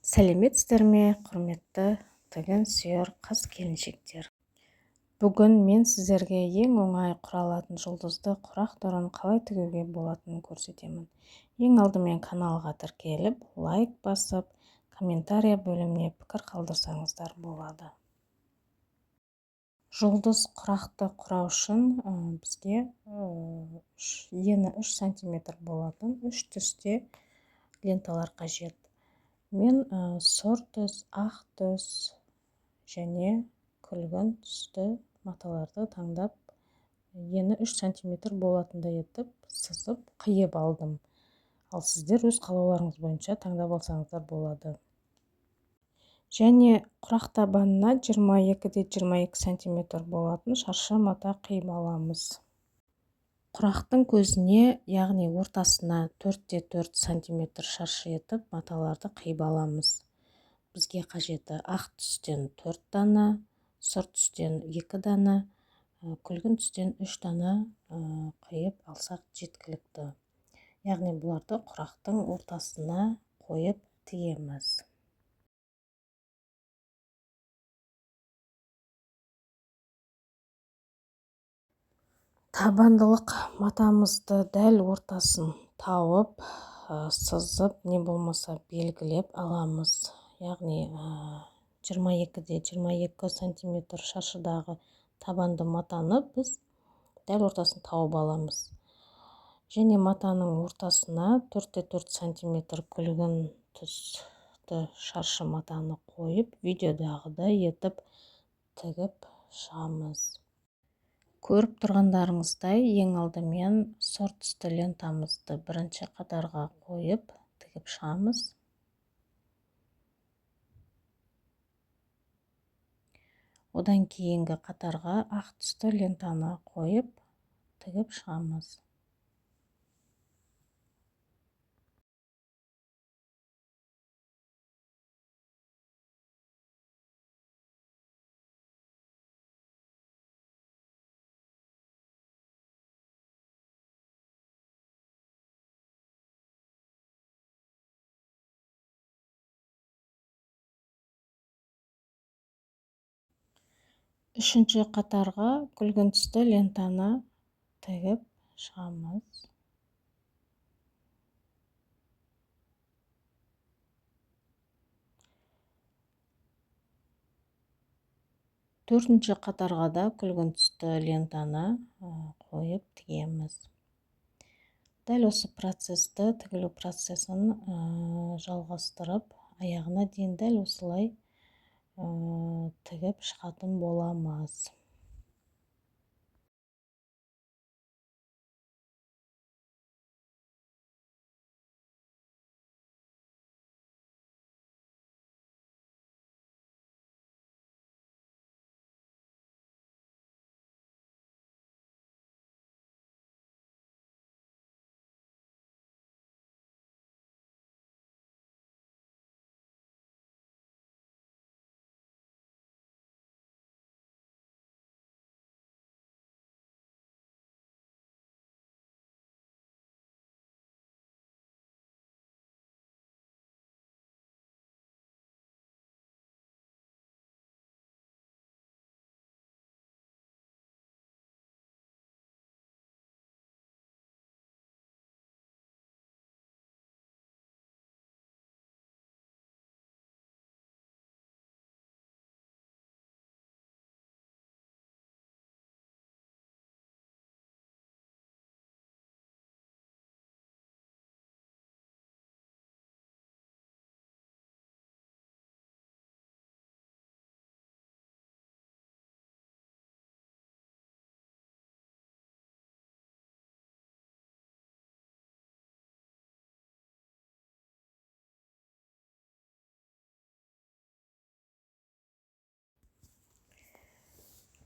Сәлеметсіздер ме, құрметті тігін сүйер қыз-келіншектер. Бүгін мен сіздерге ең оңай құралатын жұлдызды құрақ түрін қалай тігуге болатынын көрсетемін. Ең алдымен каналға тіркеліп, лайк басып, комментария бөліміне пікір қалдырсаңыздар болады. Жұлдыз құрақты құрау үшін бізге ені 3 см болатын 3 түсте ленталар қажет. Мен сұр түс, ақ түс және күлгін түсті маталарды таңдап, ені 3 см болатындай етіп сызып қиып алдым. Ал сіздер өз қалауларыңыз бойынша таңдап алсаңыздар болады. Және құрақ табанына 22-22 см болатын шаршы мата қиып аламыз. Құрақтың көзіне, яғни ортасына 4-4 см шаршы етіп маталарды қиып аламыз. Бізге қажеті ақ түстен 4 дана, сұр түстен 2 дана, күлгін түстен 3 дана қиып алсақ жеткілікті. Яғни бұларды құрақтың ортасына қойып тігеміз. Табандылық матамызды дәл ортасын тауып, сызып, не болмаса белгілеп аламыз. Яғни 22-22 см шаршыдағы табанды матаны біз дәл ортасын тауып аламыз. Және матаның ортасына 4-4 см күлгін түсті шаршы матаны қойып, видеодағыдай етіп тігіп шығамыз. Көріп тұрғандарыңыздай, ең алдымен сұр түсті лентамызды бірінші қатарға қойып тігіп шығамыз. Одан кейінгі қатарға ақ түсті лентаны қойып тігіп шығамыз. Үшінші қатарға күлгін түсті лентаны тігіп шығамыз. Төртінші қатарға да күлгін түсті лентаны қойып тігеміз. Дәл осы процесті, тігілу процесін жалғастырып, аяғына дейін дәл осылай тігіп шығатын боламыз.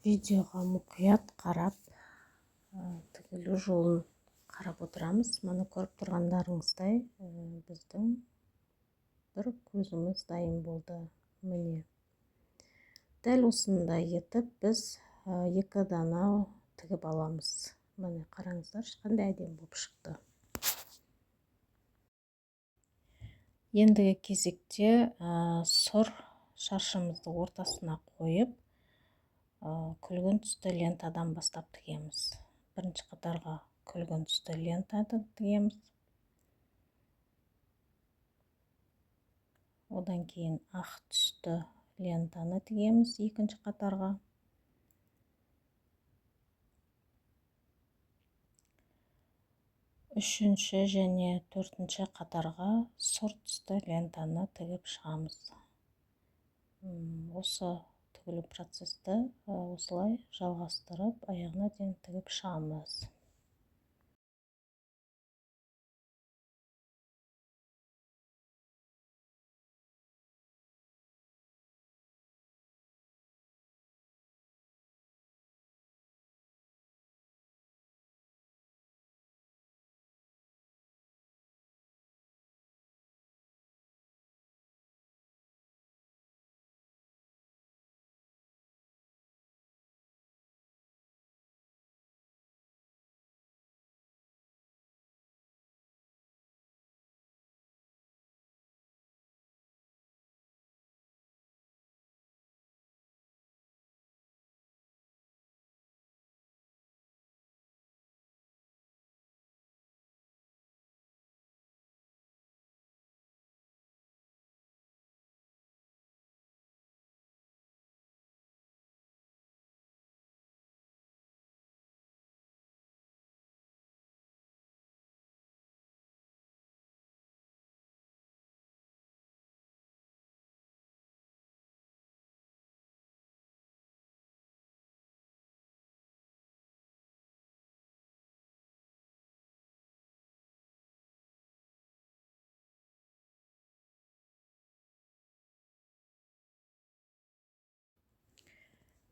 Видеоға мұқият қарап, тігілу жолын қарап отырамыз. Мұны көріп тұрғандарыңыздай, біздің бір көзіміз дайын болды. Міне. Дәл осындай етіп біз 2 дана тігіп аламыз. Міне қараңыздар, қандай әдемі болып шықты. Ендігі кезекте сұр шаршымызды ортасына қойып, күлгін түсті лентадан бастап тігеміз. Бірінші қатарға күлгін түсті лентаны тігеміз. Одан кейін ақ түсті лентаны тігеміз екінші қатарға. Үшінші және төртінші қатарға сұр түсті лентаны тігіп шығамыз. Осы тігілу процесті осылай жалғастырып, аяғына дейін тігіп шығамыз.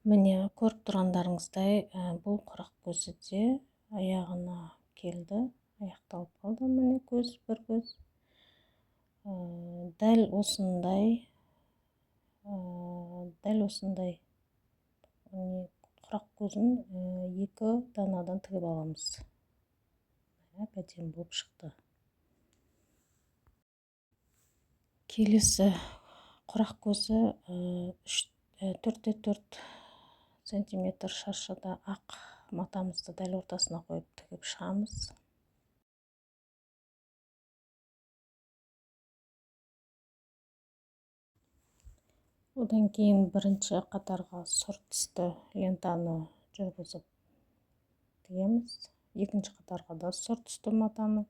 Міне, көріп тұрғандарыңыздай, бұл құрақ көзі де аяғына келді, аяқталып қалды. Міне, көз, бір көз. Дәл осындай құрақ көзін екі данадан тігіп аламыз. Әдемі болып шықты. Келесі құрақ көзі 4x4 сантиметр шаршыда ақ матамызды дәл ортасына қойып тігіп шығамыз. Одан кейін бірінші қатарға сұр түсті лентаны жүргізіп тігеміз. Екінші қатарға да сұр түсті матаны.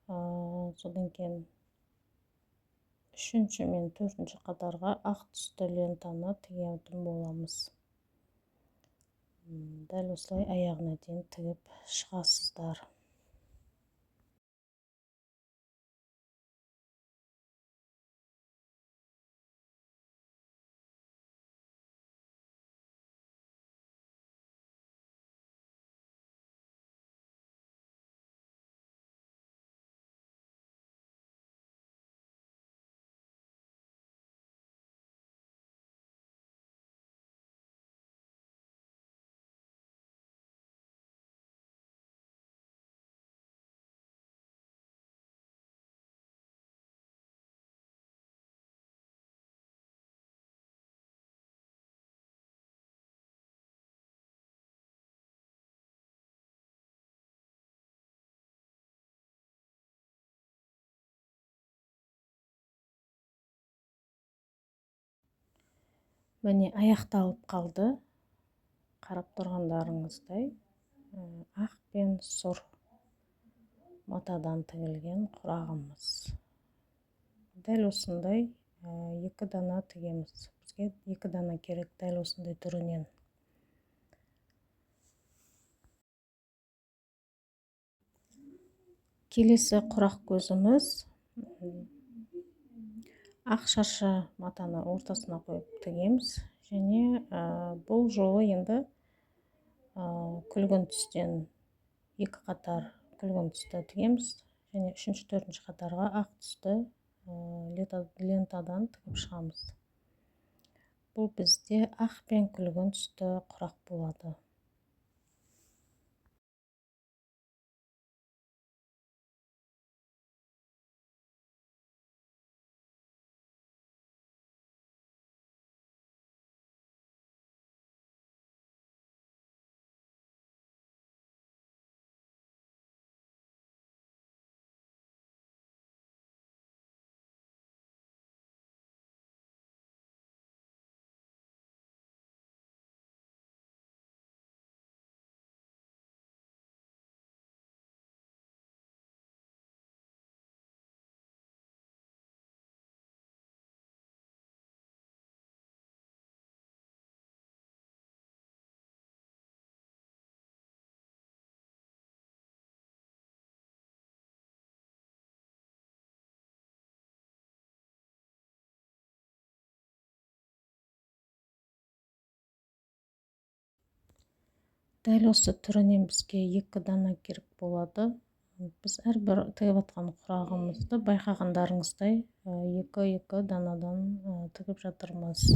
Содан кейін үшінші мен төртінші қатарға ақ түсті лентаны тігетін боламыз. Дәл осылай аяғына дейін тігіп шығасыздар. Міне, аяқталып қалды. Қарап тұрғандарыңыздай, ақ пен сұр матадан тігілген құрағымыз. Дәл осындай екі дана тігеміз. Бізге екі дана керек дәл осындай түрінен. Келесі құрақ көзіміз ақ шаршы матаны ортасына қойып тігеміз. Және бұл жолы енді күлгін түстен екі қатар күлгін түсті тігеміз. Және үшінші, төртінші қатарға ақ түсті лентадан тігіп шығамыз. Бұл бізде ақ пен күлгін түсті құрақ болады. Дәл осы түрінен бізге 2 дана керек болады. Біз әрбір тігіп жатқан құрағымызды байқағандарыңыздай 2-2 данадан тігіп жатырмыз.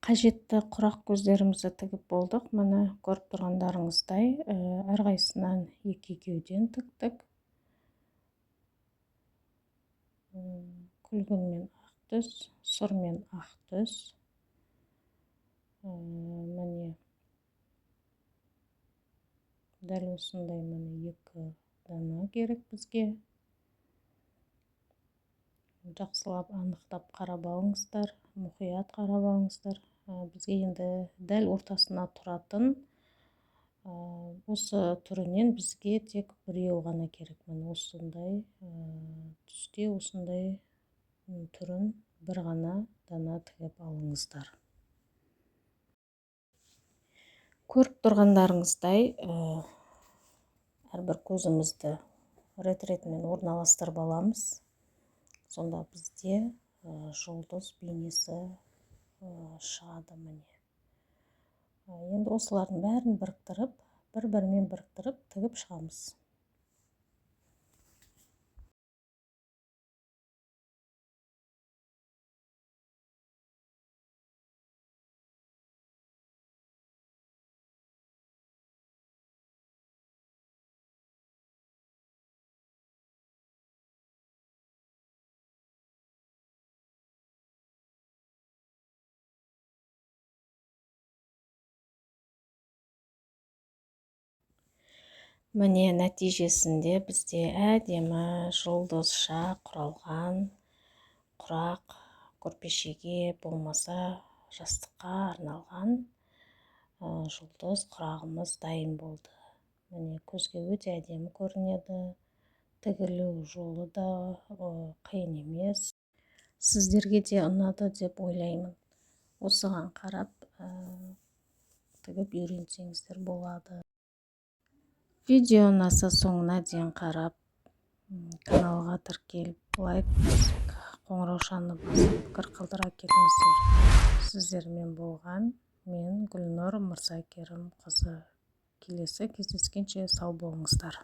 Қажетті құрақ көздерімізді тігіп болдық. Міне көріп тұрғандарыңыздай әрқайсысынан 2-2-ден тіктік. Күлгінмен ақ түс, сұрмен ақ түс. Міне дәл осындай міне 2 дана керек бізге. Жақсылап анықтап қарап алыңыздар, мұқият қарап алыңыздар. Бізге енді дәл ортасына тұратын осы түрінен бізге тек 1 ғана керек. Міне осындай түсте осындай түрін 1 ғана дана тігіп алыңыздар. Көріп тұрғандарыңыздай әрбір көзімізді рет-ретімен орналастырып аламыз. Сонда бізде жұлдыз бейнесі шығады міне. Енді осылардың бәрін біріктіріп, бір-бірімен біріктіріп тігіп шығамыз. Міне нәтижесінде бізде әдемі жұлдызша құралған құрақ, көрпешеге болмаса жастыққа арналған жұлдыз құрағымыз дайын болды. Міне көзге өте әдемі көрінеді. Тігілу жолы да қиын емес. Сіздерге де ұнады деп ойлаймын. Осыған қарап тігіп үйренсеңіздер болады. Видео ұнаса соңына дейін қарап, каналға тіркеліп, лайк басып, қоңыраушаны басып, пікір қалдыра кетіңіздер. Сіздермен болған мен Гүлнұр Мырзакерім қызы. Келесі кездескенше сау болыңыздар.